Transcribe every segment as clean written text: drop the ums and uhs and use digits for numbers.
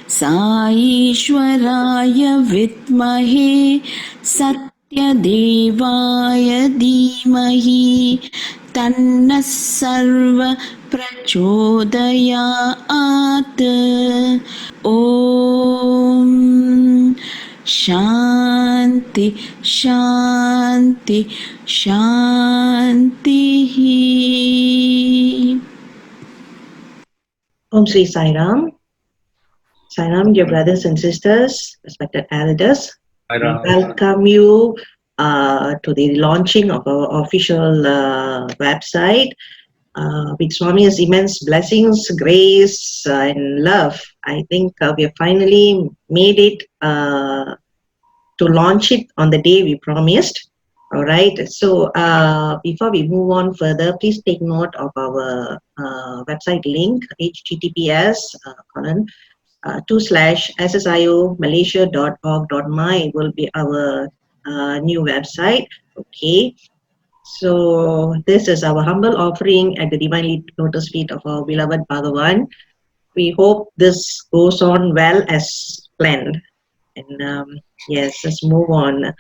साईश्वराय विद्महे सत्यदेवाय धीमहि तन्नः सर्व प्रचोदयात् ॐ शान्ति शान्ति शान्तिः. Om Sri Sai Ram. Sai Ram, dear brothers and sisters, respected elders. We welcome you to the launching of our official website. With Swami's immense blessings, grace, and love, I think we have finally made it to launch it on the day we promised. All right. So before we move on further, please take note of our website link, https://SSIO-malaysia.org.my will be our new website. Okay. So this is our humble offering at the Divine Lotus feet of our beloved Bhagavan. We hope this goes on well as planned. And yes, let's move on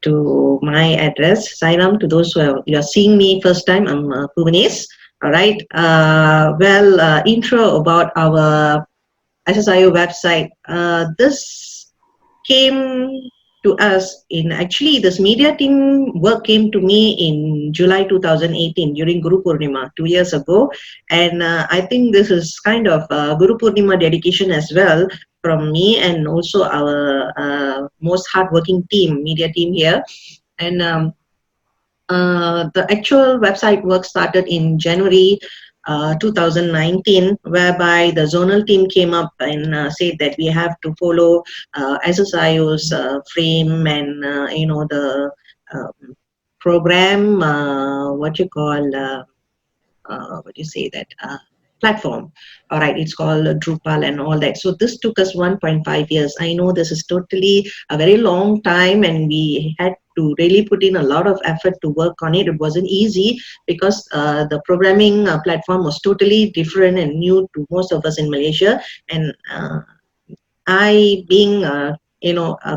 to my address. Sairam, to those who are seeing me first time, I'm Bhuvanesh. All right. Intro about our SSIO website. This came to us in actually this media team work came to me in July 2018 during Guru Purnima 2 years ago, and I think this is kind of Guru Purnima dedication as well from me and also our most hardworking team, media team here. And the actual website work started in January 2019, whereby the zonal team came up and said that we have to follow SSIO's frame and the program, what you call what do you say that platform. All right, it's called Drupal and all that. So this took us 1.5 years. I know this is totally a very long time, and we had to really put in a lot of effort to work on it. It wasn't easy because the programming platform was totally different and new to most of us in Malaysia. And I, being a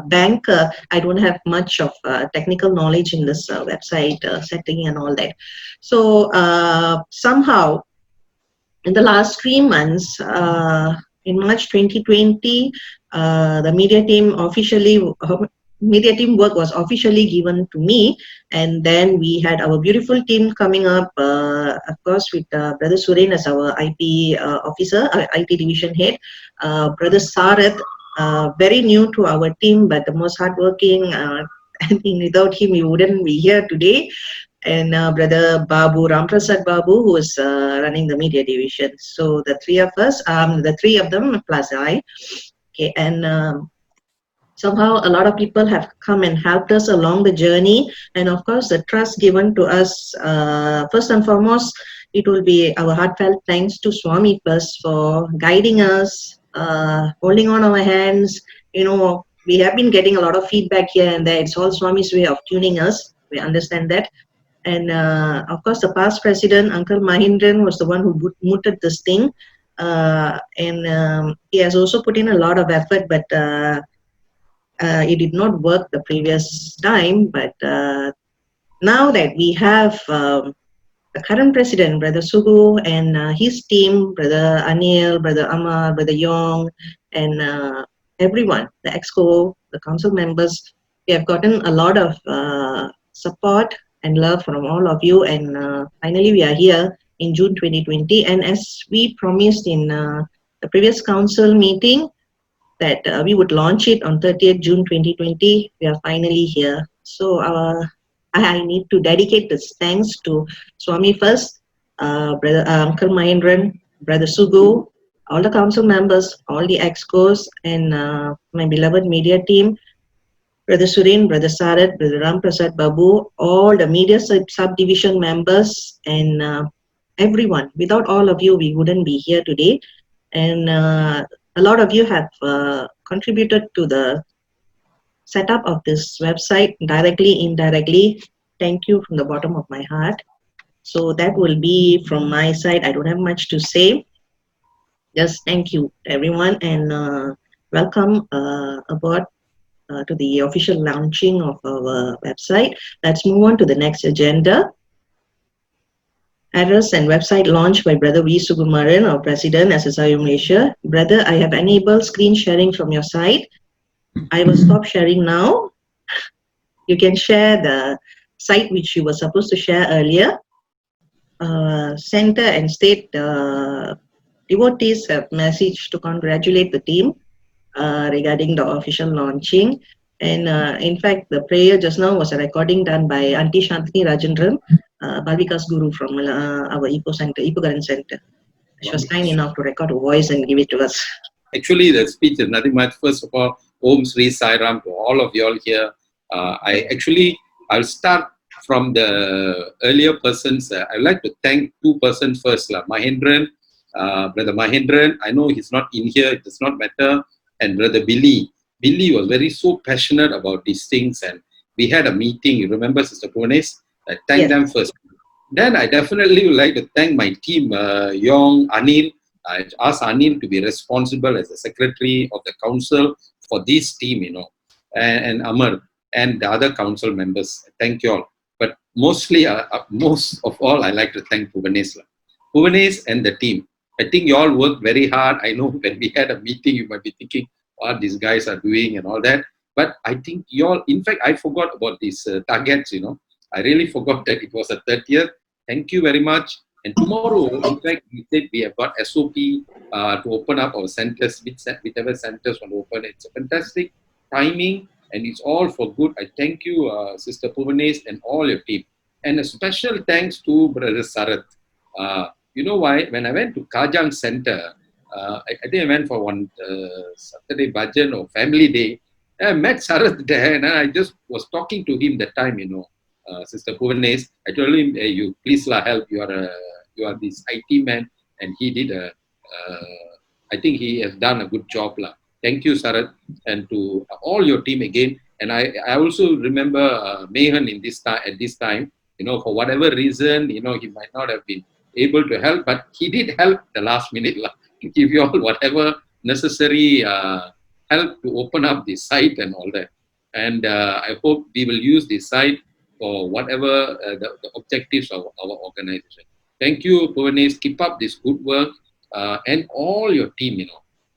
banker, I don't have much of technical knowledge in this website setting and all that. So somehow, in the last 3 months, in March 2020, the media team work was officially given to me, and then we had our beautiful team coming up, of course, with Brother Suren as our IP officer, IT division head, Brother Sarath, very new to our team, but the most hardworking. I think without him, we wouldn't be here today. And Brother Babu, Ramprasad Babu, who is running the media division. So the three of us, the three of them plus I. Okay, and somehow a lot of people have come and helped us along the journey. And of course, the trust given to us, first and foremost, it will be our heartfelt thanks to Swami first for guiding us, holding on our hands. We have been getting a lot of feedback here and there. It's all Swami's way of tuning us. We understand that. And of course, the past president, Uncle Mahindran, was the one who mooted this thing. And he has also put in a lot of effort, but it did not work the previous time. But now that we have the current president, Brother Sugu, and his team, Brother Anil, Brother Amar, Brother Yong, and everyone, the EXCO, the council members, we have gotten a lot of support and love from all of you, and finally we are here in June 2020, and as we promised in the previous council meeting that we would launch it on 30th June 2020, we are finally here. So I need to dedicate this thanks to Swami first, Brother Uncle Mahindran, Brother Sugu, all the council members, all the EXCOs, and my beloved media team, Brother Suren, Brother Sarath, Brother Ramprasad Babu, all the media subdivision members, and everyone. Without all of you, we wouldn't be here today. And a lot of you have contributed to the setup of this website, directly, indirectly. Thank you from the bottom of my heart. So that will be from my side. I don't have much to say. Just thank you, everyone. And welcome aboard to the official launching of our website. Let's move on to the next agenda. Address and website launched by Brother V. Sugumaran, our President, SSIO Malaysia. Brother, I have enabled screen sharing from your side. I will stop sharing now. You can share the site which you were supposed to share earlier. Center and state devotees have messaged to congratulate the team regarding the official launching. And in fact, the prayer just now was a recording done by Auntie Shantini Rajendran, Balvika's guru from our Eco Center, Eco Garden Center. She was kind enough to record a voice and give it to us. Actually, the speech is nothing much. First of all, Om Sri Sai Ram to all of you all here. I'll start from the earlier persons. I'd like to thank two persons first. Mahendran, Brother Mahendran. I know he's not in here. It does not matter. And Brother Billy. Billy was so passionate about these things. And we had a meeting. You remember, Sister Punes? I thank them first. Then I definitely would like to thank my team, Yong, Anil. I asked Anil to be responsible as the secretary of the council for this team, and Amar and the other council members. Thank you all. But mostly, most of all, I like to thank Bhuvanesh. Bhuvanesh and the team. I think you all worked very hard. I know when we had a meeting, you might be thinking what these guys are doing and all that. But I think you all, in fact, I forgot about these targets, I really forgot that it was a 30th. Thank you very much. And tomorrow, in fact, we said we have got SOP to open up our centers, whichever centers want to open. It's a fantastic timing and it's all for good. I thank you, Sister Puvanes and all your team. And a special thanks to Brother Sarath. You know why? When I went to Kajang Center, I think I went for one Saturday bhajan or family day. I met Sarath there and I just was talking to him that time, Sister Puvanes. I told him, hey, you please help. You are this IT man, and he did I think he has done a good job. Thank you, Sarath, and to all your team again. And I also remember Mehan in this time at this time. For whatever reason, he might not have been able to help, but he did help the last minute to give you all whatever necessary help to open up the site and all that. And I hope we will use this site for whatever the objectives of our organization. Thank you, Puvanes. Keep up this good work and all your team,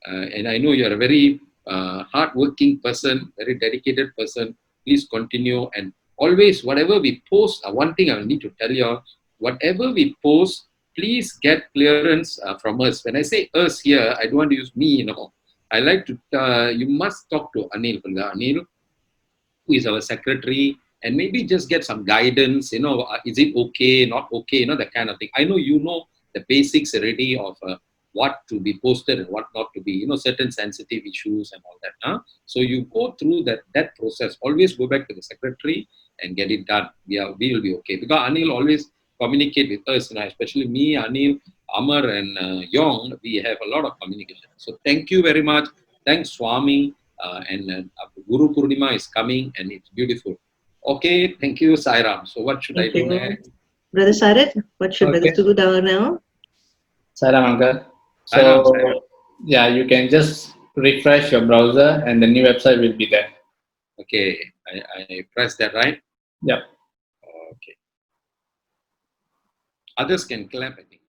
and I know you're a very hardworking person, very dedicated person. Please continue and always, whatever we post, one thing I need to tell you all, whatever we post, please get clearance from us. When I say us here, I don't want to use me, I like to, you must talk to Anil, Anil, who is our secretary, and maybe just get some guidance, is it okay, not okay, that kind of thing. I know the basics already of what to be posted and what not to be, certain sensitive issues and all that. So you go through that process. Always go back to the secretary and get it done. We will be okay. Because Anil always communicate with us, especially me, Anil, Amar and Yong, we have a lot of communication. So thank you very much. Thanks, Swami. And Guru Purnima is coming and it's beautiful. Okay, thank you, Sairam. So what should I do next? Brother Sarath, what should Brother Sugu do now? Sairam, Uncle. So, yeah, you can just refresh your browser and the new website will be there. Okay, I press that, right? Yep. Okay. Others can clap, I think.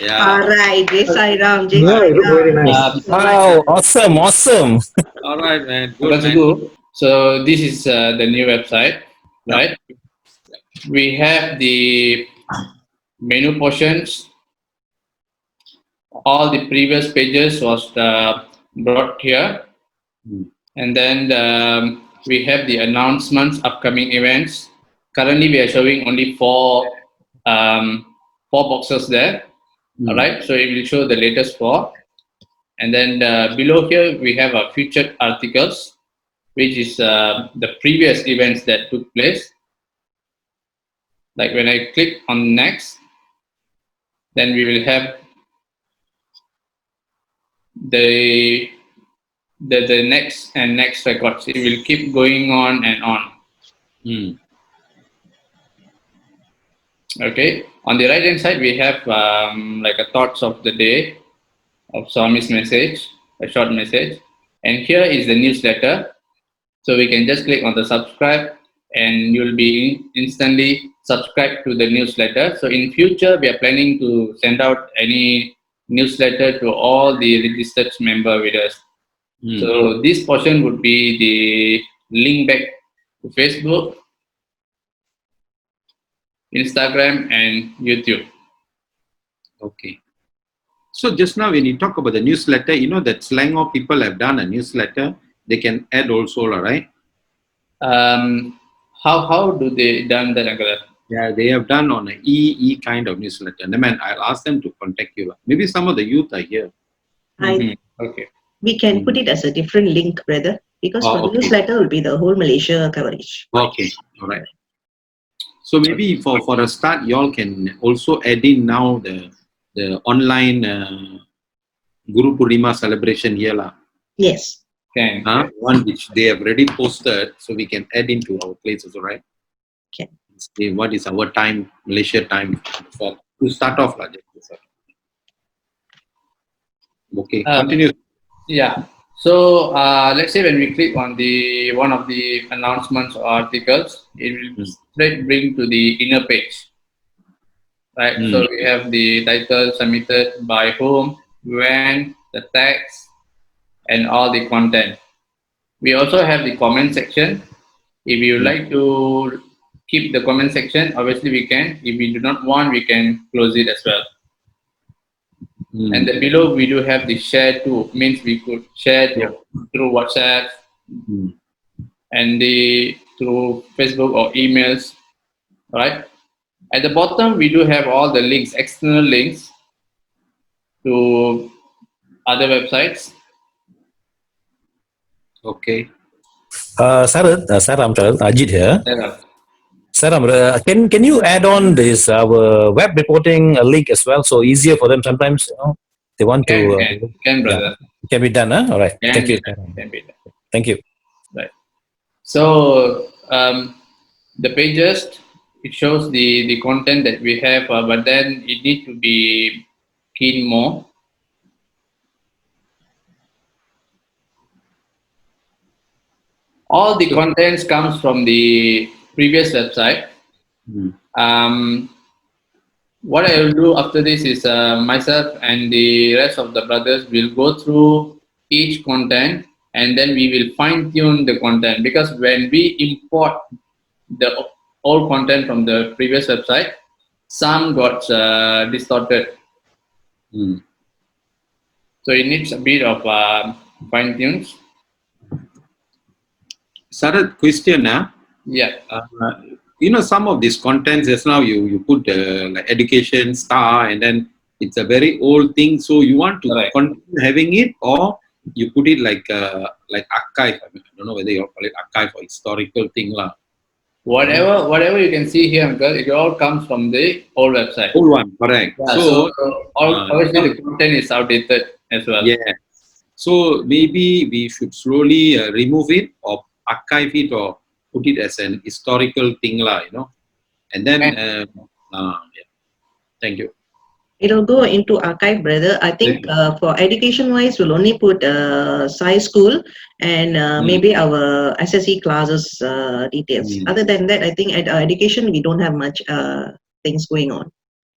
Yeah. All right, Jai Sai Ram, Jai Sai Ram. Very nice. Wow, awesome. All right, man. Good, man. Good. So this is the new website, right? We have the menu portions. All the previous pages was brought here. And then we have the announcements, upcoming events. Currently, we are showing only four boxes there. All right, so it will show the latest 4. And then below here, we have our featured articles, which is the previous events that took place. Like when I click on next, then we will have the the next and next records. It will keep going on and on. Mm. Okay. On the right hand side, we have like a thoughts of the day of Swami's message, a short message, and here is the newsletter. So we can just click on the subscribe, and you'll be instantly subscribed to the newsletter. So in future, we are planning to send out any newsletter to all the registered member with us. Mm. So this portion would be the link back to Facebook, Instagram, and YouTube. Okay. So just now when you talk about the newsletter, you know that Selangor people have done a newsletter. They can add also, right? How do they done that, Uncle? Yeah, they have done on an e kind of newsletter. And man, I'll ask them to contact you. Maybe some of the youth are here. Okay. We can put it as a different link, brother, because for the Okay. newsletter will be the whole Malaysia coverage. Okay, all right. So maybe for a start, y'all can also add in now the online Guru Purnima celebration here lah. Yes. Can. One which they have already posted, so we can add into our places, all right? Okay. See what is our time, Malaysia time for to start off like that. Okay, continue. Yeah. So let's say when we click on the one of the announcements or articles, it will straight bring to the inner page. Right. So we have the title submitted by whom, when, the text, and all the content. We also have the comment section. If you like to keep the comment section, obviously we can. If we do not want, we can close it as well. And then below we do have the share to, means we could share through WhatsApp and through Facebook or emails, right? At the bottom we do have all the links, external links to other websites. Okay. Sarah, I'm Charles, Ajit here. Yeah. Sarah, can you add on this our web reporting link as well? So easier for them sometimes, you know, they want to. Can brother. Yeah, can be done, huh? All right. Thank you. Can be done. Thank you. Right. So the pages, it shows the content that we have, but then it need to be keen more. All the contents comes from the previous website. What I will do after this is myself and the rest of the brothers will go through each content, and then we will fine tune the content, because when we import the old content from the previous website, some got distorted. So it needs a bit of fine tunes. Sarah, question, Yeah. you know, some of these contents just now you put like education star, and then it's a very old thing. So you want to continue having it, or you put it like archive. I don't know whether you call it archive or historical thing lah. Whatever you can see here, Uncle, it all comes from the old website. Old one, correct. Yeah, so obviously the content is outdated as well. Yeah. So maybe we should slowly remove it or archive it or put it as an historical thing lah, you know. And then, yeah. Thank you. It'll go into archive, brother. I think for education-wise, we'll only put SSIO school and maybe our SSE classes details. Other than that, I think at education, we don't have much things going on.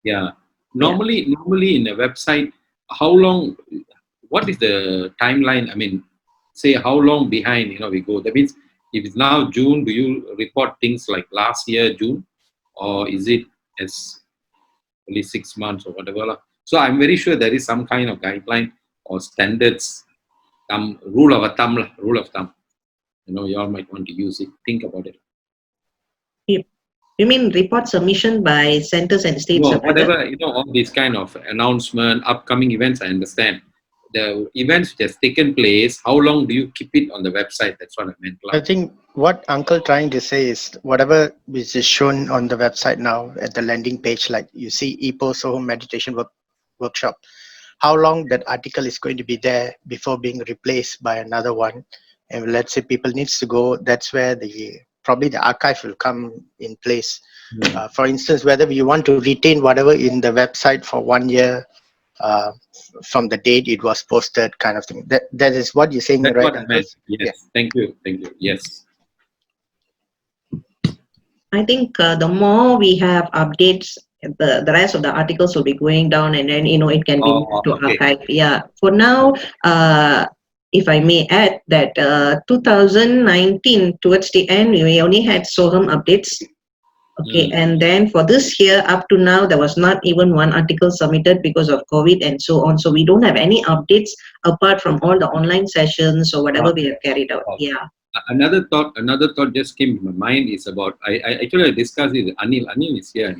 Yeah. Normally in a website, how long, what is the timeline? I mean, say how long behind, you know, we go. That means if it's now June, do you report things like last year, June? Or is it as only 6 months or whatever? So I'm very sure there is some kind of guideline or standards, rule of thumb. You know, you all might want to use it. Think about it. You mean report submission by centers and states? No, whatever, you know, all these kind of announcement, upcoming events, I understand. The events which has taken place, how long do you keep it on the website? That's what I meant. I think what Uncle trying to say is whatever which is shown on the website now at the landing page, like you see e-post or meditation workshop. how long that article is going to be there before being replaced by another one. And let's say people needs to go, that's where probably the archive will come in place. For instance, whether you want to retain whatever in the website for 1 year uh, from the date it was posted, kind of thing. That is what you're saying, That's right, what I Uncle? meant. Yes. Thank you. Yes. I think the more we have updates, the rest of the articles will be going down, and then it can be moved to Okay. archive. Yeah. For now, if I may add that 2019 towards the end, we only had Soham updates. Okay, and then for this year up to now, there was not even one article submitted because of COVID and so on. So we don't have any updates apart from all the online sessions or whatever we have carried out. Yeah. Another thought just came to my mind is about, I actually discussed it with Anil. Anil is here,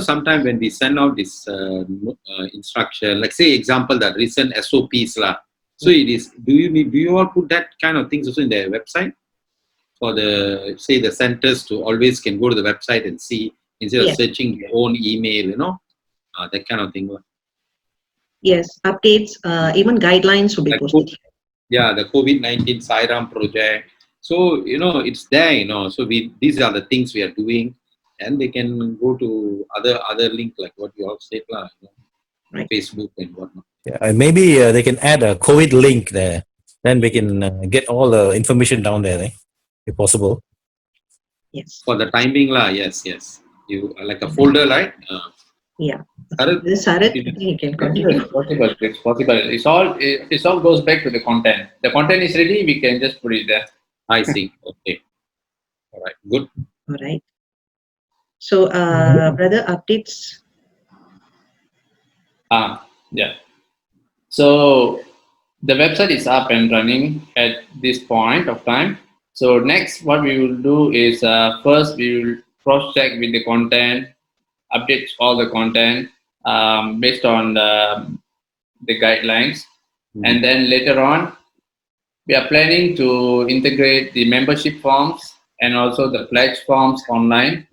sometimes when we send out this instruction, like say example, that recent SOPs lah. So it is, do you all put that kind of things also in their website? For the centers to always can go to the website and see instead of searching their own email, that kind of thing. Yes, updates, even guidelines will be posted. Yeah, the COVID-19 SIRAM project. So, it's there, so these are the things we are doing, and they can go to other link like what you all said, Right. Facebook and whatnot. Yeah, and maybe they can add a COVID link there. Then we can get all the information down there, if possible. Yes. For the timing, yes. You like a folder, right? Yeah. Sarat, you can continue. It's possible. It all goes back to the content. The content is ready, we can just put it there. I see. Okay. All right. Good. All right. So, brother, updates. Yeah. So the website is up and running at this point of time. So next, what we will do is first we will cross-check with the content, update all the content based on the guidelines, and then later on, we are planning to integrate the membership forms and also the pledge forms online.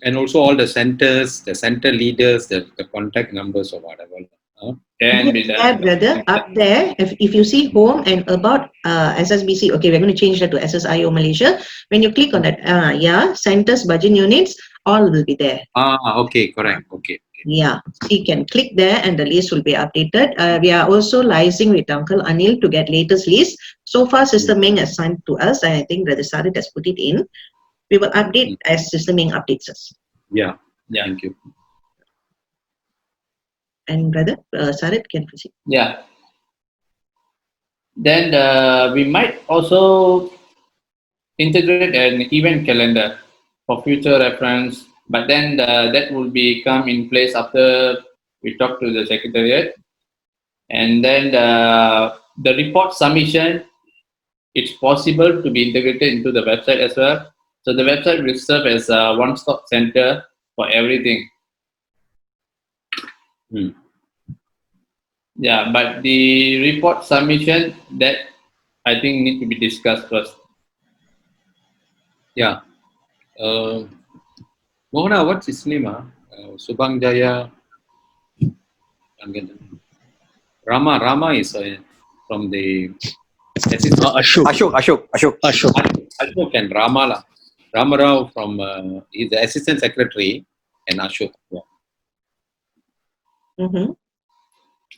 And also all the centers, the center leaders, the contact numbers or whatever. Can be done. Brother, up there, if you see home and about SSBC, okay, we're going to change that to SSIO Malaysia. When you click on that, centers, budget units, all will be there. Okay, correct. Okay. Yeah, so you can click there and the list will be updated. We are also liaising with Uncle Anil to get latest list. So far, Sister Ming has sent to us, and I think Brother Sarit has put it in. We will update as Sister Ming updates us. Yeah. Thank you. And Brother Sarit can proceed. Yeah. Then we might also integrate an event calendar for future reference, but then that will come in place after we talk to the Secretariat. And then the report submission, it's possible to be integrated into the website as well. So the website will serve as a one-stop center for everything. Yeah, but the report submission, that I think need to be discussed first. Yeah. Mohana, what's his name? Subang Jaya. Rama is from the Ashok and Rama. Rama Rao from he's the assistant secretary, and Ashok. Yeah.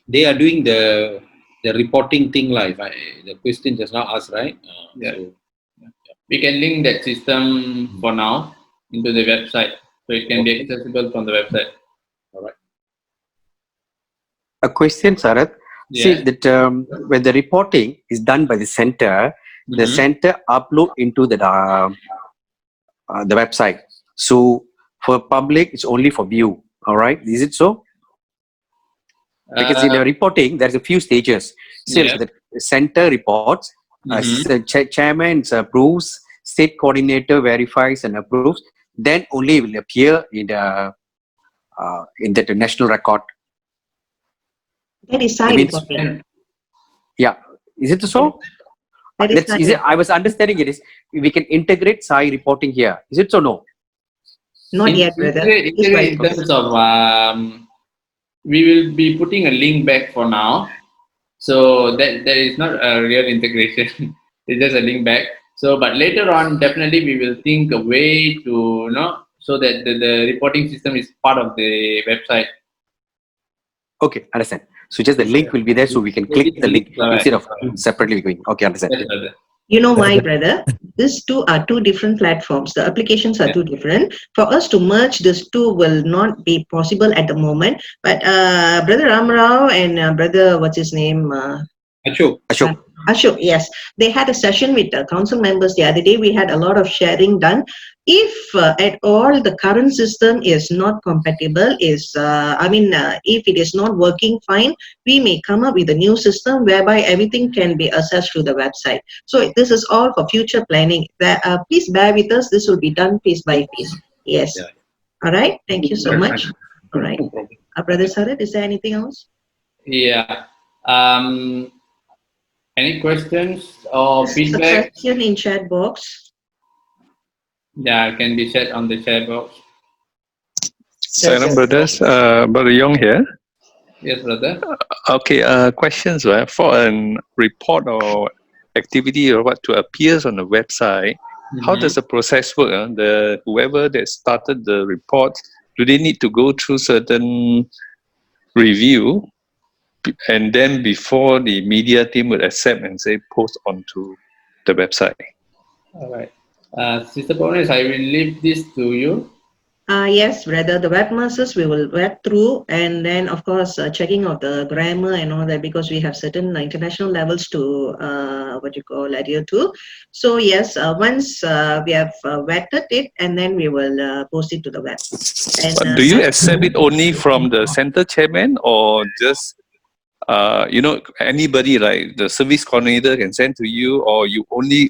They are doing the reporting thing live. The question just now asked, right? So, we can link that system for now into the website, so it can be accessible from the website. All right. A question, Sarat. See that when the reporting is done by the center, the center upload into the website. So for public, it's only for view. All right, is it so? Because in the reporting, there's a few stages. Still, the center reports, chairman approves, state coordinator verifies and approves. Then only will appear in the national record. That is SAI reporting. Yeah, is it so? I was understanding it is we can integrate SAI reporting here. Is it so? No. Not yet, brother. In terms of we will be putting a link back for now. So that there is not a real integration. It's just a link back. So, but later on, definitely we will think a way to, so that the reporting system is part of the website. Okay, understand. So just the link will be there, so we can click the link instead of separately going. Okay, understand. Yes, brother. You know why, brother? These two are two different platforms. The applications are two different. For us to merge these two will not be possible at the moment. But Brother Ramarao and Brother, what's his name? Ashok. Ashok, yes. They had a session with council members the other day. We had a lot of sharing done. If at all the current system is not compatible, if it is not working fine, we may come up with a new system whereby everything can be accessed through the website. So this is all for future planning. Please bear with us. This will be done piece by piece. Yes. Yeah. All right. Thank you so much. All right. No problem. Brother Sarat, is there anything else? Yeah. Any questions or A feedback? question in chat box. Yeah, can be said on the chat box. Salam brothers, Brother Yong here. Yes, brother. Okay, questions, right? For a report or activity or what to appears on the website, how does the process work? The whoever that started the report, do they need to go through certain review, and then before the media team would accept and say post onto the website? All right. Sister Bonis, I will leave this to you. Yes, brother. The webmasters we will read through, and then of course checking of the grammar and all that, because we have certain international levels to adhere to. So yes, once we have vetted it, and then we will post it to the web. And, But do you accept it only from the center chairman, or just anybody, like the service coordinator can send to you, or you only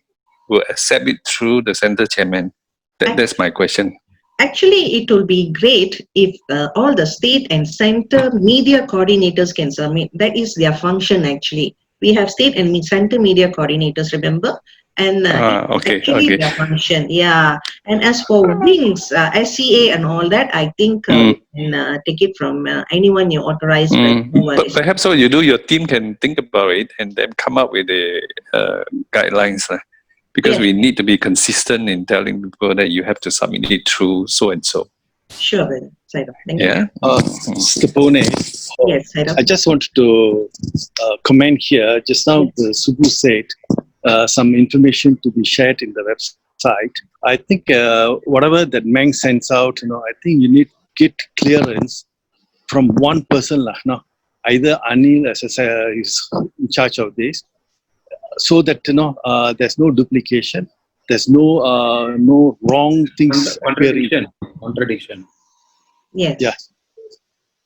will accept it through the center chairman? That's my question. Actually, it will be great if all the state and center media coordinators can submit. That is their function actually. We have state and center media coordinators, remember? And actually their function, yeah. And as for wings, SCA and all that, I think you can take it from anyone you authorize. But perhaps what you do, your team can think about it and then come up with the guidelines. Because we need to be consistent in telling people that you have to submit it through so and so. Sure, brother. Thank you. Stepone, yes, I just wanted to comment here. Just now, Subbu said some information to be shared in the website. I think whatever that Meng sends out, I think you need to get clearance from one person. Either Anil is in charge of this, so that there's no duplication, there's no wrong things. Contradiction. Yes.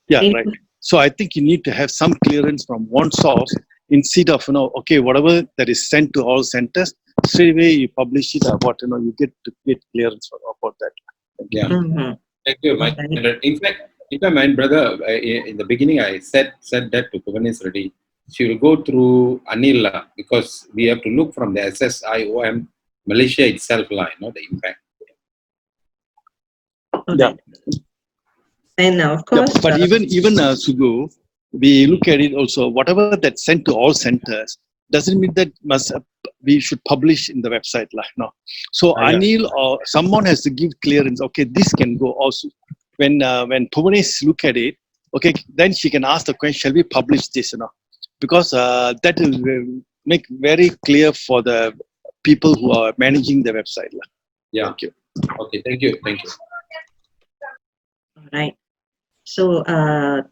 Yeah, right. So I think you need to have some clearance from one source instead of whatever that is sent to all centers, straight away you publish it about you get to get clearance about that. Yeah. Thank you, my in fact, my brother, in the beginning I said that to Puvanis already. She will go through Anil because we have to look from the SSIO Malaysia itself line, not the impact. Yeah. And of course, but even Sugu, we look at it also. Whatever that's sent to all centers doesn't mean that we should publish in the website, So Anil or someone has to give clearance. Okay, this can go also. When Puvanis look at it, okay, then she can ask the question: shall we publish this? Because that will make very clear for the people who are managing the website. Yeah. Thank you. Okay, thank you. All right. So, I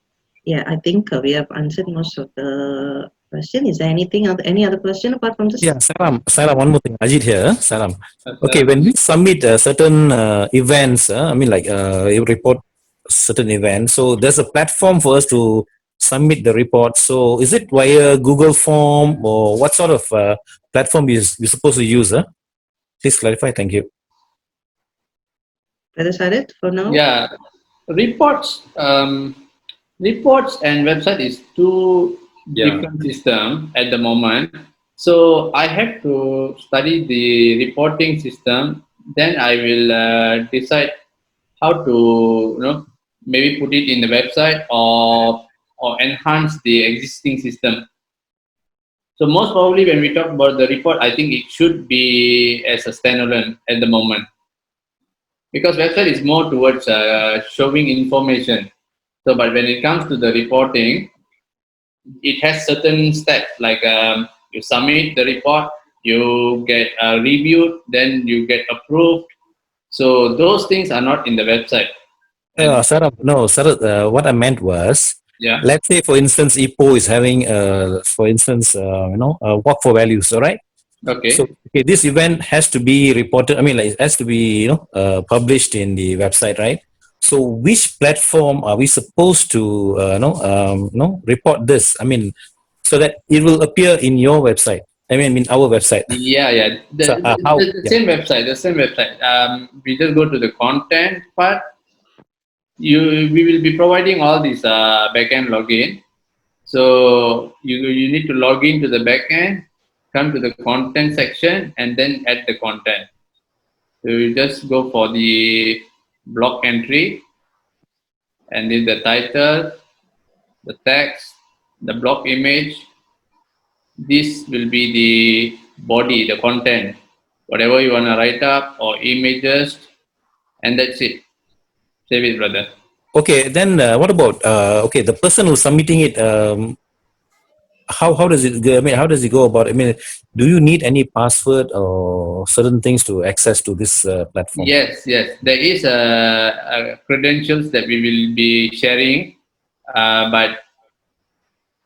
think we have answered most of the question. Is there any other question apart from this? Yeah, Salam, one more thing. Ajit here, Salam. Okay, when we submit certain events, you report certain events, so there's a platform for us to submit the report. So is it via Google Form, or what sort of platform you're supposed to use? Please clarify. Thank you. Brother Sarit, for now? Yeah, reports and website is two different systems at the moment. So I have to study the reporting system. Then I will decide how to maybe put it in the website or or enhance the existing system. So most probably when we talk about the report, I think it should be as a standalone at the moment. Because website is more towards showing information. So, but when it comes to the reporting, it has certain steps like you submit the report, you get reviewed, then you get approved. So those things are not in the website. Sarab, no, Sarab, what I meant was, Yeah. let's say, for instance, IPO is having, for instance, walk for values, all right? Okay. So this event has to be reported. I mean, like, it has to be published in the website, right? So which platform are we supposed to report this? I mean, so that it will appear in your website. I mean, in our website. Yeah. So, The same website. The same website. We just go to the content part. We will be providing all these backend login. So you need to log into the backend, come to the content section, and then add the content. So you just go for the block entry, and then the title, the text, the block image. This will be the body, the content, whatever you want to write up or images, and that's it. Save it, brother. okay, then what about the person who's submitting it? How does it go? I mean, how does it go about? I mean, do you need any password or certain things to access to this platform? Yes. There is a credentials that we will be sharing, but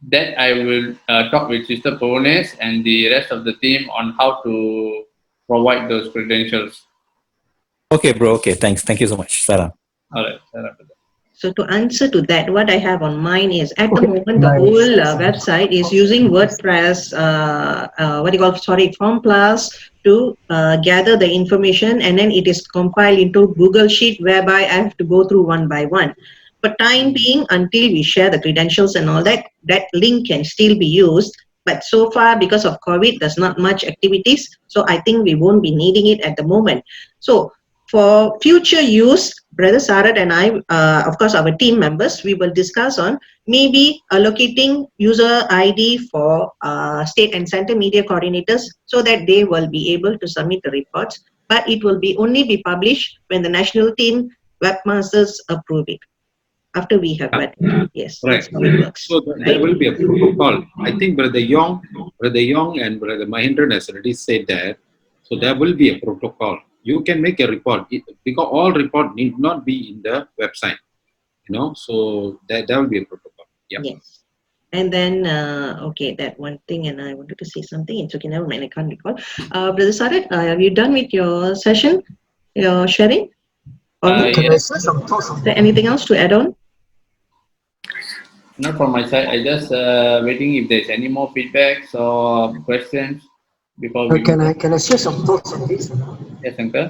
that I will talk with Sister Pones and the rest of the team on how to provide those credentials. Okay, bro. Okay, thanks. Thank you so much, Sarah. All right. So to answer to that, what I have on mine is at the moment the whole website is using WordPress, Form Plus to gather the information, and then it is compiled into Google Sheet, whereby I have to go through one by one. For time being, until we share the credentials and all that, that link can still be used. But so far, because of COVID, there's not much activities. So I think we won't be needing it at the moment. So for future use, Brother Sarat and I, of course, our team members, we will discuss on maybe allocating user ID for state and center media coordinators so that they will be able to submit the reports. But it will be only be published when the national team webmasters approve it. After we have read it. Yes, Right. that's how it works. So there will be a protocol. I think Brother Young and Brother Mahindran has already said that. So there will be a protocol. You can make a report because all report need not be in the website. So there will be a protocol. Yeah. Yes. And then, that one thing, and I wanted to say something. It's okay, never mind, I can't recall. Brother Sarat, have you done with your session, your sharing? Yes. Is there anything else to add on? Not from my side. I just waiting if there's any more feedbacks or questions before we. Can I share some thoughts on this? Yes, Uncle.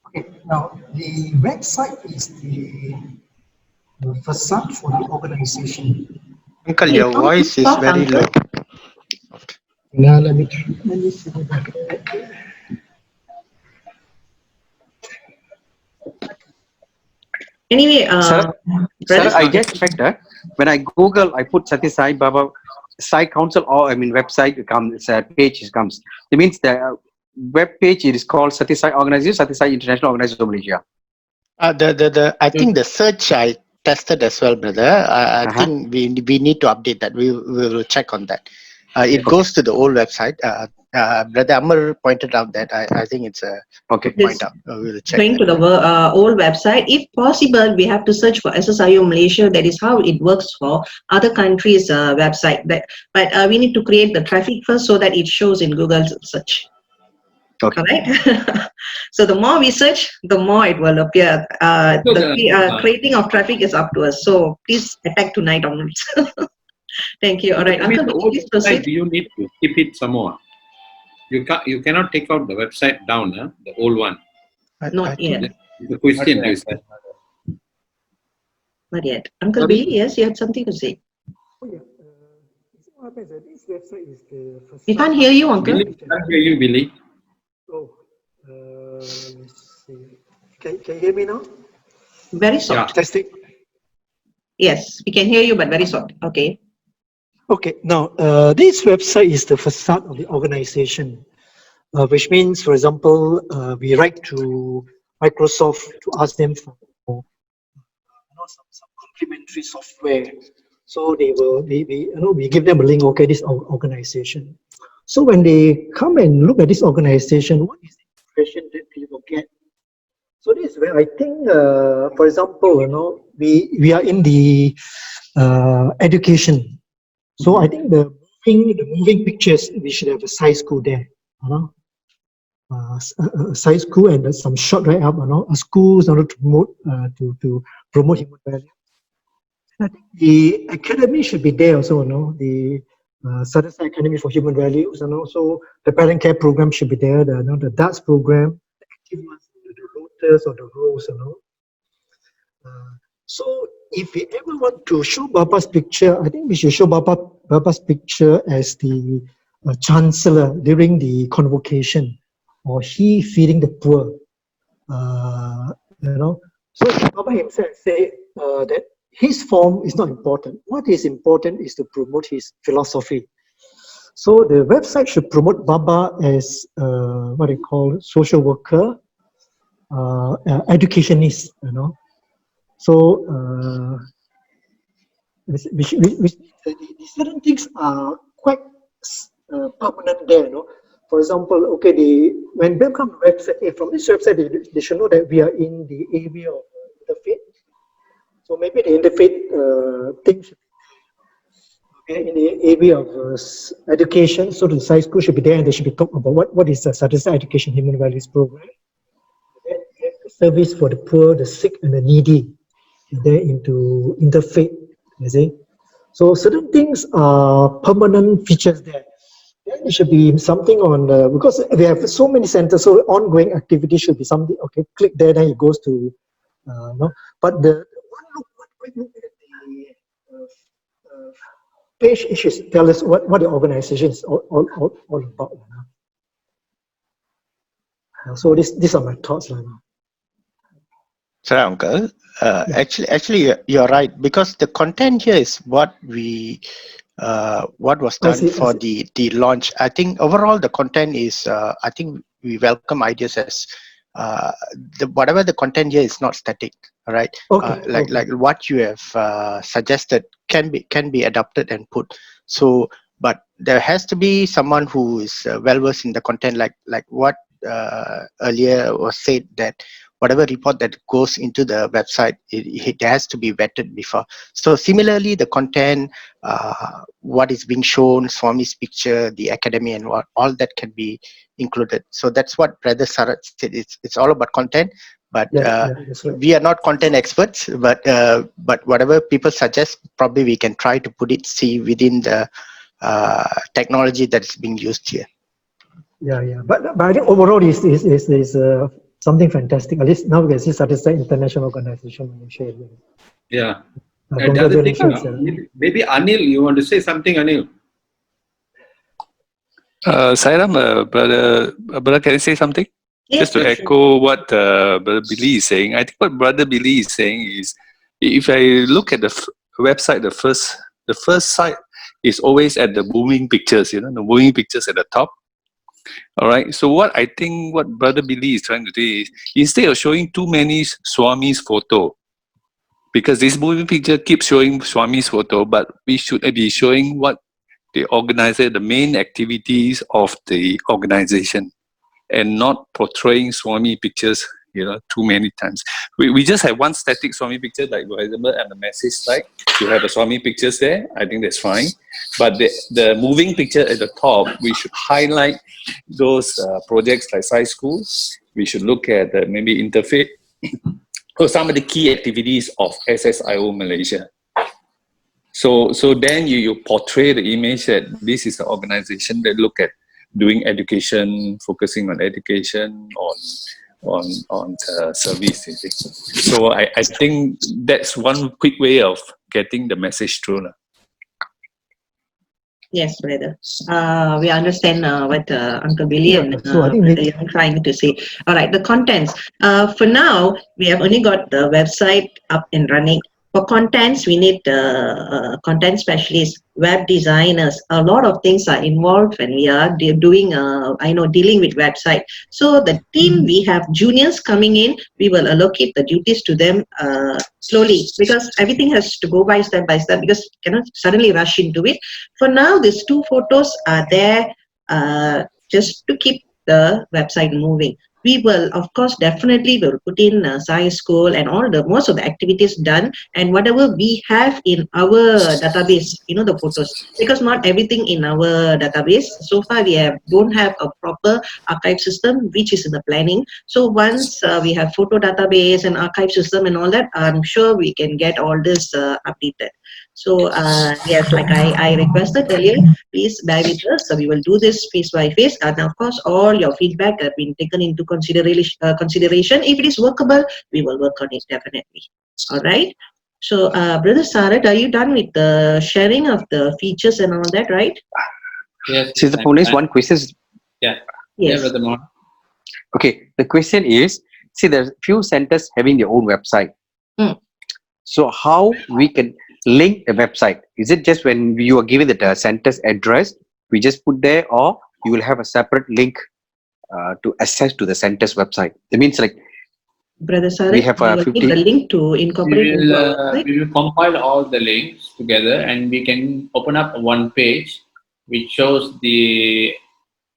Okay. Now, the website is the facade for the organization. Uncle, your voice is very low. Now, let me see. Anyway, Sir, I just checked that when I Google, I put Sathya Sai Baba Sai Council, or website comes, page comes. It means the web page it is called Sathya Sai Organization, Sathya Sai International Organization of Malaysia. I think the search I tested as well, brother. I think we need to update that. We will check on that. It goes to the old website. Brother Amar pointed out that I think it's a point out. We will check. Going to the old website, if possible, we have to search for SSIO Malaysia. That is how it works for other countries' website. But we need to create the traffic first so that it shows in Google search. Okay. All right. So the more we search, the more it will appear. The creating of traffic is up to us. So please attack tonight onwards. Thank you. All right, Uncle, please proceed. Do you need to keep it some more? You cannot take out the website down, the old one. Not yet. The question is. Not yet. Uncle Billy, yes, you had something to say. We can't hear you, Uncle. Billy, can't hear you, Billy. Let's see. Can you hear me now? Very soft. Testing. Yes, we can hear you, but very soft. Okay. Okay, now this website is the facade of the organization, which means, for example, we write to Microsoft to ask them for some complementary software. So we give them a link. Okay, this organization. So when they come and look at this organization, what is the impression that they will get? So this is where I think, for example, we are in the education. So I think the moving pictures, we should have a SSIO there. A SSIO and some short write up, schools in order to promote human value. I think the academy should be there also, the SSIO Academy for Human Values, and also the parent care program should be there. The DARTS program, the active ones, the rotors or the roles, So if we ever want to show Baba's picture, I think we should show Baba's picture as the chancellor during the convocation, or he feeding the poor. So Baba himself say that his form is not important. What is important is to promote his philosophy. So the website should promote Baba as what they call social worker, educationist. So certain things are quite permanent there. For example, okay, when they come to the website, from this website, they should know that we are in the area of interfaith. So maybe the interfaith things in the area of education. So the SSIO should be there, and they should be talking about what is the SSIO Education Human Values Program. Service for the poor, the sick, and the needy. There into interfaith, you see. So certain things are permanent features there. Then there should be something on because we have so many centers, so ongoing activity should be something. Okay, click there, then it goes to no. But the one look at the page issues tell us what the organization is all about. So these are my thoughts. Sorry, Uncle. Actually, you're right, because the content here is what was done for the launch. I think overall the content is. I think we welcome ideas as whatever the content here is not static, right? Okay. Like what you have suggested can be adopted and put. So, but there has to be someone who is well versed in the content, like what earlier was said, that whatever report that goes into the website, it has to be vetted before. So similarly, the content, what is being shown, Swami's picture, the academy, and all that can be included. So that's what Brother Sarat said. It's all about content, but that's right. we are not content experts. But whatever people suggest, probably we can try to put it within the technology that is being used here. Yeah. But I think overall is something fantastic. At least now we can see SSIO International Organization Malaysia. Yeah. The other thing, maybe Anil, you want to say something, Anil? Sairam, brother, can I say something? Yes, Just to echo what Brother Billy is saying. I think what Brother Billy is saying is, if I look at the website, the first site is always at the moving pictures, the moving pictures at the top. All right. So what Brother Billy is trying to do is, instead of showing too many Swami's photo, because this moving picture keeps showing Swami's photo, but we should be showing what the organizer, the main activities of the organization, and not portraying Swami pictures, too many times. We just have one static Swami picture, like for example, and the message slide, you have the Swami pictures there. I think that's fine. But the moving picture at the top, we should highlight those projects like Sci School. We should look at maybe interfaith or some of the key activities of SSIO Malaysia. So then you portray the image that this is an organization that look at doing education, focusing on education, on service. So I think that's one quick way of getting the message through. Yes, brother. We understand what Uncle Billy and so I think they are trying to say. All right, the contents. For now, we have only got the website up and running. For contents, we need content specialists, web designers. A lot of things are involved when we are doing, dealing with website. So the team, we have juniors coming in. We will allocate the duties to them slowly, because everything has to go by step, because you cannot suddenly rush into it. For now, these 2 photos are there just to keep the website moving. We will, of course, definitely will put in SSIO school and most of the activities done, and whatever we have in our database, the photos, because not everything in our database so far we don't have a proper archive system, which is in the planning. So once we have photo database and archive system and all that, I'm sure we can get all this updated. So yes, like I requested earlier, please bear with us. So we will do this phase by phase, and of course, all your feedback have been taken into consideration. If it is workable, we will work on it definitely. All right. So, Brother Sarat, are you done with the sharing of the features and all that, right? Yes. Since the police, one question. Yeah. Yes. Yeah, Brother Mohan. Okay, the question is, see, there's few centers having their own website. So how we can link the website? Is it just when you are given the center's address, we just put there, or you will have a separate link to access to the center's website? That means like, Brother Sarat, we have we will need the link to incorporate into our website. We will compile all the links together, and we can open up one page which shows the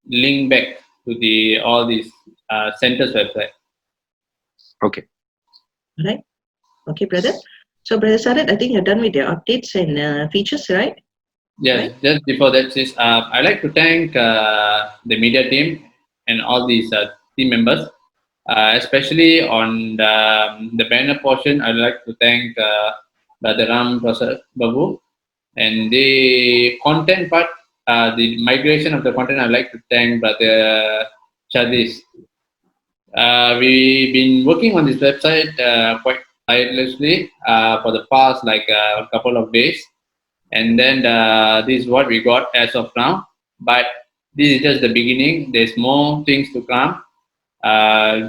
link back to all these centers website. Okay. All right. Okay, brother. So, Brother Sarat, I think you're done with your updates and features, right? Yes. Right? Just before that, I'd like to thank the media team and all these team members. Especially on the banner portion, I'd like to thank Brother Ram Prasad Babu, and the content part, the migration of the content, I'd like to thank Brother Chadish. We've been working on this website quite tirelessly for the past a couple of days, and then this is what we got as of now. But this is just the beginning. There's more things to come.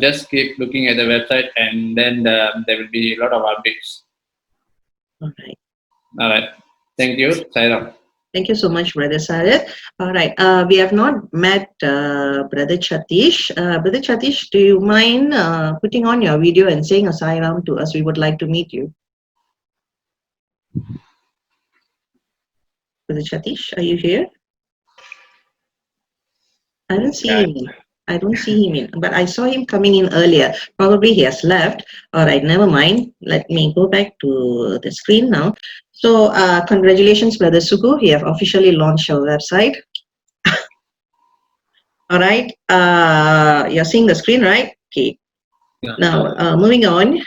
Just keep looking at the website, and then there will be a lot of updates. All right. All right. Thank you, Sairam. Thank you so much, Brother Sarat. All right. We have not met Brother Chatish. Brother Chatish, do you mind putting on your video and saying a Sairam to us? We would like to meet you. Brother Chatish, are you here? I don't see him. I don't see him in, but I saw him coming in earlier. Probably he has left. All right, never mind. Let me go back to the screen now. So, congratulations, Brother Sugu. You have officially launched your website. All right. You're seeing the screen, right? Okay. Yeah. Now, moving on.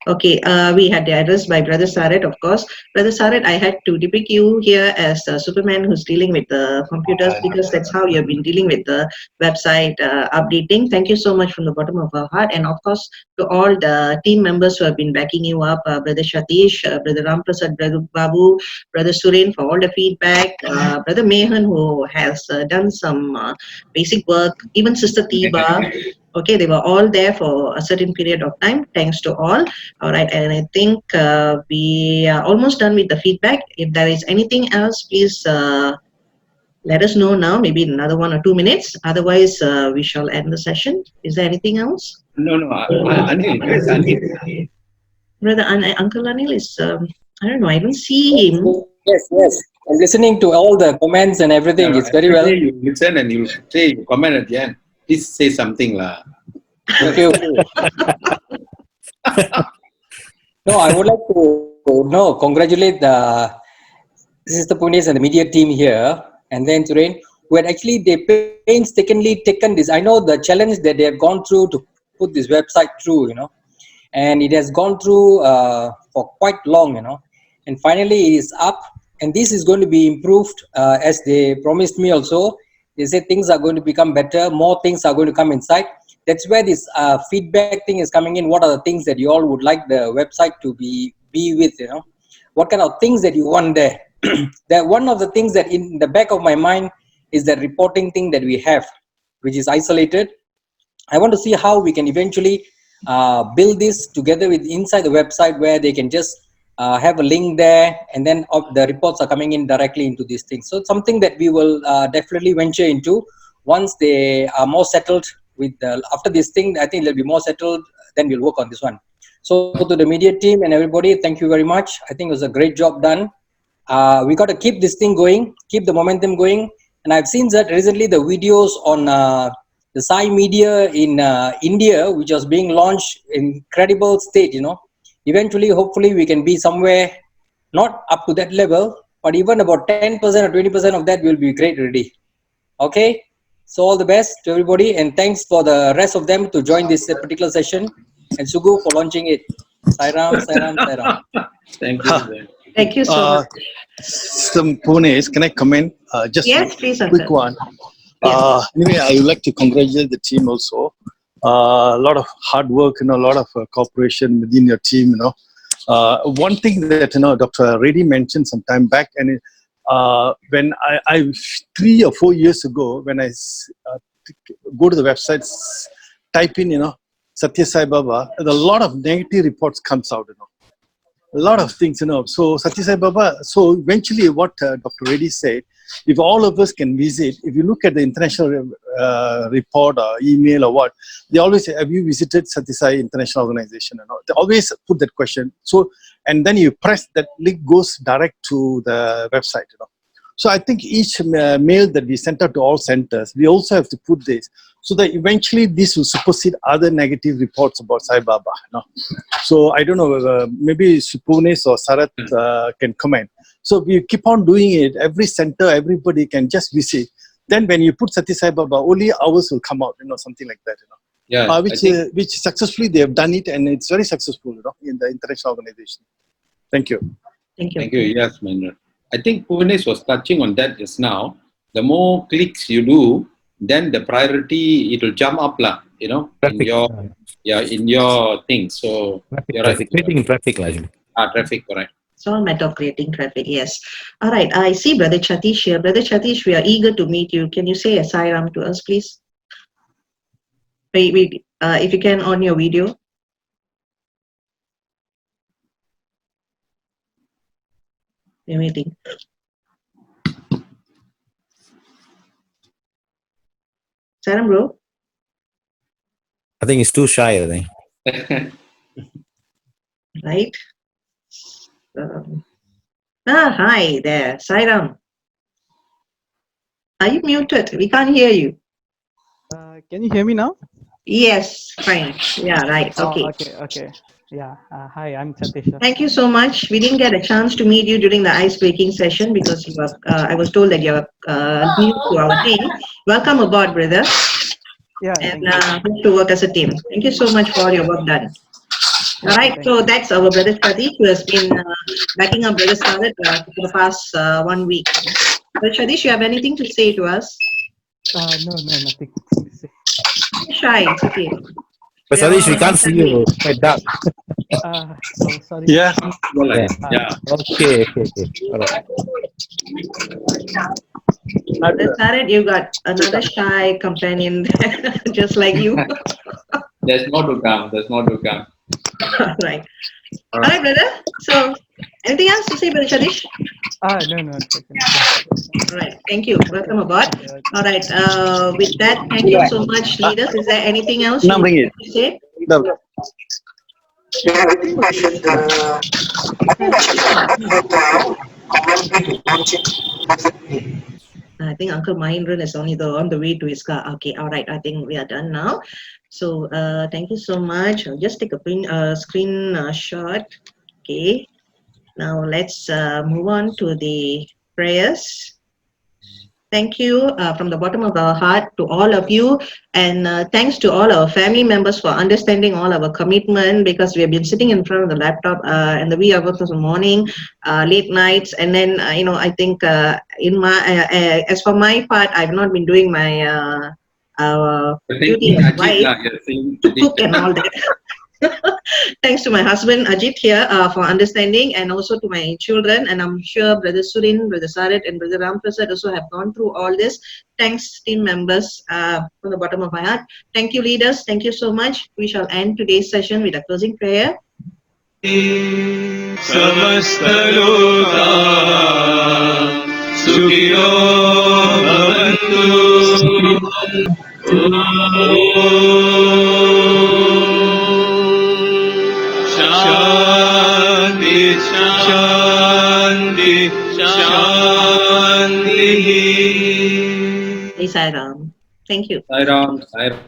Okay, we had the address by Brother Sarat, of course. Brother Sarat, I had to depict you here as Superman who's dealing with the computers, because that's how you've been dealing with the website updating. Thank you so much from the bottom of our heart. And of course, to all the team members who have been backing you up, Brother Shatish, Brother Ramprasad, Brother Babu, Brother Suren for all the feedback, Brother Mehan who has done some basic work, even Sister Tiba. Okay, they were all there for a certain period of time. Thanks to all. All right, and I think we are almost done with the feedback. If there is anything else, please let us know now, maybe in another 1 or 2 minutes. Otherwise, we shall end the session. Is there anything else? No, Anil. Where's Anil? Brother Uncle Anil is, I don't know, I don't see him. Yes. I'm listening to all the comments and everything. It's very well. You listen and you say, you comment at the end. Please say something, lah. Okay. No, I would like to congratulate the Sister Punis and the media team here, and then Suren, who had actually they painstakingly taken this. I know the challenge that they have gone through to put this website through, and it has gone through for quite long, and finally it is up, and this is going to be improved as they promised me also. They said things are going to become better, more things are going to come inside. That's where this feedback thing is coming in. What are the things that you all would like the website to be with, What kind of things that you want there? That one of the things that in the back of my mind is the reporting thing that we have, which is isolated. I want to see how we can eventually build this together with inside the website where they can just have a link there, and then the reports are coming in directly into these things. So it's something that we will definitely venture into once they are more settled with after this thing. I think they'll be more settled, then we'll work on this one. So to the media team and everybody, thank you very much. I think it was a great job done. We got to keep this thing going, keep the momentum going. And I've seen that recently the videos on the Sai Media in India, which was being launched in incredible state, eventually, hopefully we can be somewhere, not up to that level, but even about 10% or 20% of that will be great already. Okay. So all the best to everybody, and thanks for the rest of them to join this particular session, and Sugu for launching it. Sairam, Sairam, Sairam. Thank you. Thank you so much. Some Punes, can I comment? Just Yes, please, a quick one. Anyway, I would like to congratulate the team also. A lot of hard work, a lot of cooperation within your team. One thing that Dr. Reddy mentioned some time back, and when I 3 or 4 years ago, when I go to the websites, type in Satya Sai Baba, a lot of negative reports comes out. A lot of things, So Satya Sai Baba. So eventually, what Dr. Reddy said, if all of us can visit, if you look at the international report or email or what, they always say, have you visited Satya Sai International Organization? They always put that question. So, and then you press that link, goes direct to the website. So I think each mail that we sent out to all centers, we also have to put this, so that eventually this will supersede other negative reports about Sai Baba. So I don't know whether maybe Supunes or Sarat can comment. So we keep on doing it. Every center, everybody can just visit. Then when you put Satya Sai Baba, only ours will come out. Something like that. Yeah, which successfully they have done it, and it's very successful. In the international organization. Thank you. Thank you. Thank you. Yes, Mahendra. I think Punesh was touching on that just now. The more clicks you do, then the priority, it will jump up, Traffic. in your thing. So Traffic. Creating traffic, traffic, correct. It's all a matter of creating traffic, yes. All right, I see Brother Chatish here. Brother Chatish, we are eager to meet you. Can you say a Sairam to us, please? Wait, if you can, on your video. We're waiting. Sairam, bro? I think it's too shy, I think. Right. Hi there, Sairam. Are you muted? We can't hear you. Can you hear me now? Yes, fine. Yeah, right. Okay. Okay. Yeah. Hi, I'm Satish. Thank you so much. We didn't get a chance to meet you during the ice-breaking session because you were, I was told that you're new to our team. Welcome aboard, brother. Yeah. And hope to work as a team. Thank you so much for all your work done. All right, so that's our brother Sadiq, who has been backing up brother Sarat for the past 1 week. Brother Sadiq, you have anything to say to us? No, nothing to say. Shy, it's okay. But Sadish, we can't see you. Quite dark. Oh, sorry. Yeah. Okay. All right. Brother Sarat, you got another shy companion just like you. There's more to come. All right. All right, brother. So, anything else to say, Brother Sadish? No. All right. Thank you. Welcome aboard. All right. With that, thank you so much, leaders. Is there anything else you would like to say? No. Yeah, I think I should I think Uncle Mahindran is on the way to his car. Okay, all right. I think we are done now. So thank you so much. I'll just take a screen shot. Okay. Now let's move on to the prayers. Thank you from the bottom of our heart to all of you, and thanks to all our family members for understanding all our commitment, because we have been sitting in front of the laptop and the wee hours of the morning, late nights, and then I think in my as for my part, I've not been doing my duty as wife to cook and all that. Thanks to my husband Ajit here for understanding, and also to my children. And I'm sure Brother Surin, Brother Sarit, and Brother Ramprasad also have gone through all this. Thanks, team members, from the bottom of my heart. Thank you, leaders. Thank you so much. We shall end today's session with a closing prayer. Samastaloka Sukhino Shanti, Shanti, Shanti. Jai Sai Ram. Thank you. Sai Ram, Sai Ram.